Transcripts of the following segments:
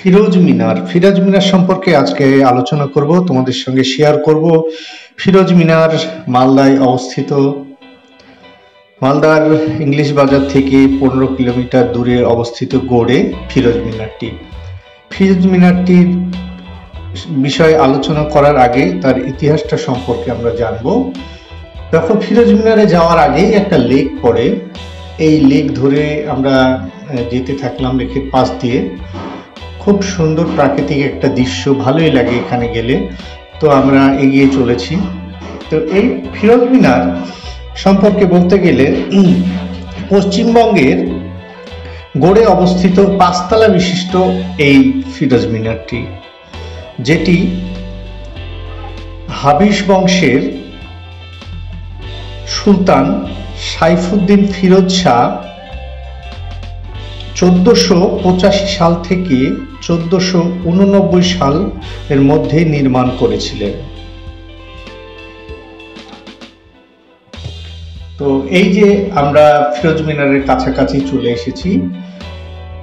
ফিরোজ মিনার। ফিরোজ মিনার সম্পর্কে আজকে আলোচনা করব, তোমাদের সঙ্গে শেয়ার করব। ফিরোজ মিনার মালদায় অবস্থিত। মালদার ইংলিশ বাজার থেকে 15 কিলোমিটার দূরে অবস্থিত গড়ে ফিরোজ মিনারটি। ফিরোজ মিনারটির বিষয়ে আলোচনা করার আগে তার ইতিহাসটা সম্পর্কে আমরা জানব। দেখো, ফিরোজ মিনারে যাওয়ার আগেই একটা লেক পড়ে। এই লেক ধরে আমরা যেতে থাকলাম লেকের পাশ দিয়ে। খুব সুন্দর প্রাকৃতিক একটা দৃশ্য, ভালোই লাগে এখানে গেলে। তো আমরা এগিয়ে চলেছি। তো এই ফিরোজ মিনার সম্পর্কে বলতে গেলে পশ্চিমবঙ্গের গড়ে অবস্থিত 5 তলা বিশিষ্ট এই ফিরোজ মিনারটি, যেটি হাবিশ বংশের সুলতান সাইফুদ্দিন ফিরোজ শাহ 1485 সাল থেকে 1489 সাল এর মধ্যে নির্মাণ করেছিলেন। তো এই যে আমরা ফিরোজ মিনারের কাছাকাছি চলে এসেছি।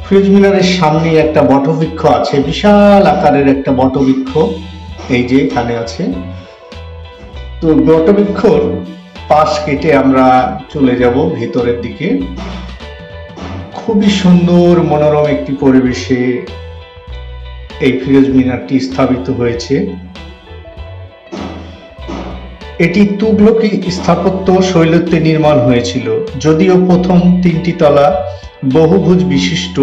ফিরোজ মিনারের সামনে একটা বটবৃক্ষ আছে, বিশাল আকারের একটা বটবৃক্ষ, এই যে এখানে আছে। তো বটবৃক্ষর পাশ কেটে আমরা চলে যাব ভেতরের দিকে। খুবই সুন্দর মনোরম একটি পরিবেশে এই ফিরোজ মিনারটি স্থাপিত হয়েছে। এটি তুগলকি স্থাপত্য শৈলীতে নির্মাণ হয়েছিল, যদিও প্রথম 3টি তলা বহুভুজ বিশিষ্ট,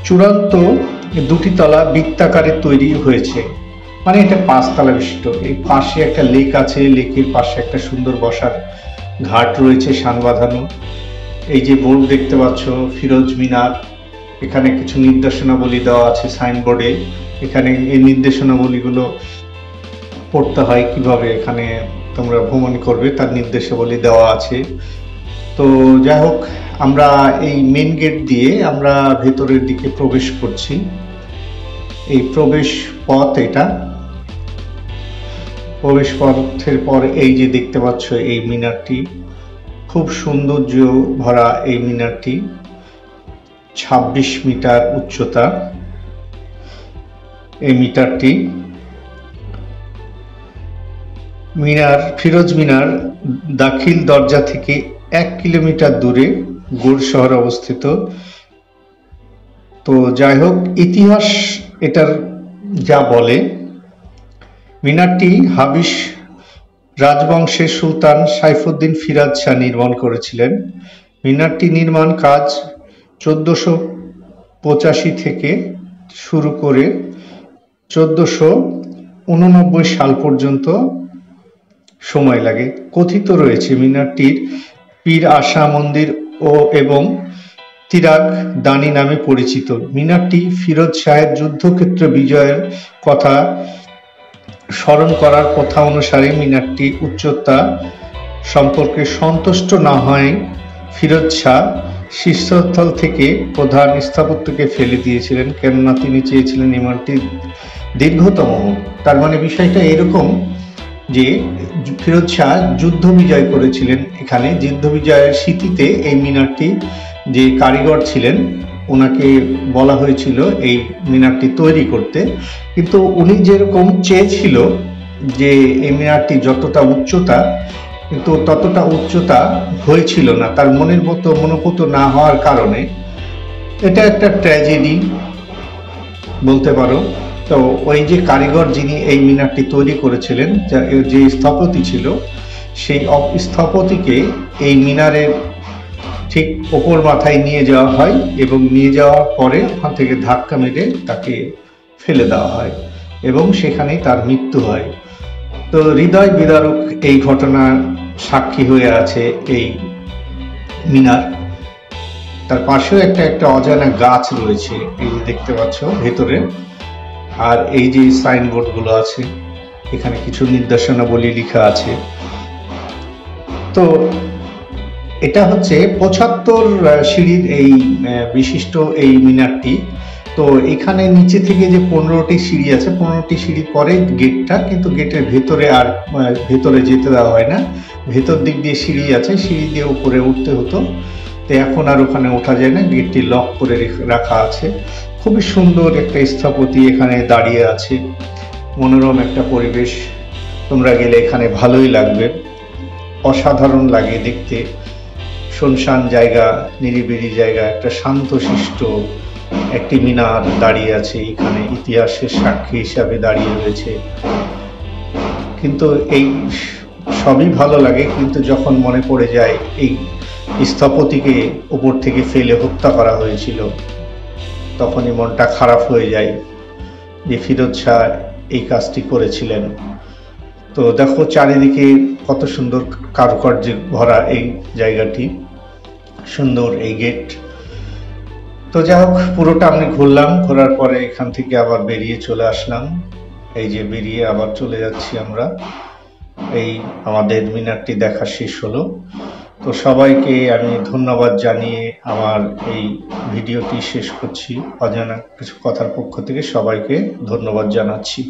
চূড়ান্ত 2টি তলা বৃত্তাকারে তৈরি হয়েছে। মানে এটা 5 তলা বিশিষ্ট। এই পাশে একটা লেক আছে, লেকের পাশে একটা সুন্দর বসার ঘাট রয়েছে শান বাঁধানো। এই যে বোর্ড দেখতে পাচ্ছ, ফিরোজ মিনার। এখানে কিছু নির্দেশনাবলী দেওয়া আছে সাইনবোর্ডে। এখানে এই নির্দেশনাবলীগুলো পড়তে হয়, কিভাবে এখানে তোমরা ভ্রমণ করবে তার নির্দেশাবলী দেওয়া আছে। তো যাই হোক, আমরা এই মেন গেট দিয়ে আমরা ভেতরের দিকে প্রবেশ করছি। এই প্রবেশ পথ, এটা প্রবেশ পথের পর এই যে দেখতে পাচ্ছ এই মিনারটি, খুব সৌন্দর্য ভরা এই মিনারটি। 26 মিটার উচ্চতা এই মিটারটি। মিনার, ফিরোজ মিনার দাখিল দরজা থেকে 1 কিলোমিটার দূরে গড় শহরে অবস্থিত। তো যাই হোক, ইতিহাস এটার যা বলে, মিনারটি হাবিশ রাজবংশের সুলতান সাইফুদ্দিন ফিরোজ শাহ নির্মাণ করেছিলেন। মিনারটি নির্মাণ কাজ 1485 থেকে শুরু করে 1489 সাল পর্যন্ত সময় লাগে। কথিত রয়েছে মিনারটির পীর আশা মন্দির এবং তিরাগ দানি নামে পরিচিত। মিনারটি ফিরোজ শাহের যুদ্ধক্ষেত্র বিজয়ের কথা স্মরণ করার কথা অনুসারে মিনারটি উচ্চতা সম্পর্কে সন্তুষ্ট না হয় ফিরোজ শাহ শীর্ষস্থল থেকে প্রধান স্থাপত্যকে ফেলে দিয়েছিলেন, কেননা তিনি চেয়েছিলেন মিনারটি দীর্ঘতম হোক। তার মানে বিষয়টা এরকম যে ফিরোজ শাহ যুদ্ধ বিজয় করেছিলেন। এখানে যুদ্ধ বিজয়ের স্মৃতিতে এই মিনারটি, যে কারিগর ছিলেন ওনাকে বলা হয়েছিল এই মিনারটি তৈরি করতে, কিন্তু উনি যেরকম চেয়েছিল যে এই মিনারটি যতটা উচ্চতা, কিন্তু ততটা উচ্চতা হয়েছিল না, তার মনের মতো মনোপুত না হওয়ার কারণে। এটা একটা ট্র্যাজেডি বলতে পারো। তো ওই যে কারিগর যিনি এই মিনারটি তৈরি করেছিলেন, যে স্থপতি ছিল, সেই স্থপতিকে এই মিনারের ঠিক ওপর মাথায় নিয়ে যাওয়া হয় এবং নিয়ে যাওয়ার পরে ওখান থেকে ধাক্কা মেরে তাকে ফেলে দেওয়া হয় এবং সেখানেই তার মৃত্যু হয়। তো হৃদয় বিদারক এই ঘটনার সাক্ষী হয়ে আছে এই মিনার। তার পাশেও একটা অজানা গাছ রয়েছে, এই যে দেখতে পাচ্ছ ভেতরে। আর এই যে সাইনবোর্ড গুলো আছে, এখানে কিছু নির্দেশনাবলী লেখা আছে। তো এটা হচ্ছে 75 সিঁড়ির এই বিশিষ্ট এই মিনারটি। তো এখানে নিচে থেকে যে 15টি সিঁড়ি আছে, 15টি সিঁড়ির পরে গেটটা, কিন্তু গেটের ভেতরে আর ভেতরে যেতে দেওয়া হয় না। ভেতর দিক দিয়ে সিঁড়ি আছে, সিঁড়ি দিয়ে উপরে উঠতে হতো। তো এখন আর ওখানে ওঠা যায় না, গেটটি লক করে রাখা আছে। খুবই সুন্দর একটা স্থপতি এখানে দাঁড়িয়ে আছে, মনোরম একটা পরিবেশ। তোমরা গেলে এখানে ভালোই লাগবে, অসাধারণ লাগে দেখতে। শুনশান জায়গা, নিরিবিলি জায়গা, একটা শান্তশিষ্ট একটি মিনার দাঁড়িয়ে আছে এখানে, ইতিহাসের সাক্ষী হিসাবে দাঁড়িয়ে রয়েছে। কিন্তু এই সবই ভালো লাগে, কিন্তু যখন মনে পড়ে যায় এই স্থপতিকে উপর থেকে ফেলে হত্যা করা হয়েছিল, তখনই মনটা খারাপ হয়ে যায় যে ফিরোজ শাহ এই কাজটি করেছিলেন। তো দেখো চারিদিকে কত সুন্দর কারুকার্যে ভরা এই জায়গাটি, সুন্দর এই গেট। তো যাই হোক, পুরোটা আমি ঘুরলাম, ঘোরার পরে এখান থেকে আবার বেরিয়ে চলে আসলাম। এই যে বেরিয়ে আবার চলে যাচ্ছি আমরা, এই আমাদের মিনারটি দেখা শেষ হলো। তো সবাইকে আমি ধন্যবাদ জানিয়ে আমার এই ভিডিওটি শেষ করছি। অজানা কিছু কথার পক্ষ থেকে সবাইকে ধন্যবাদ জানাচ্ছি।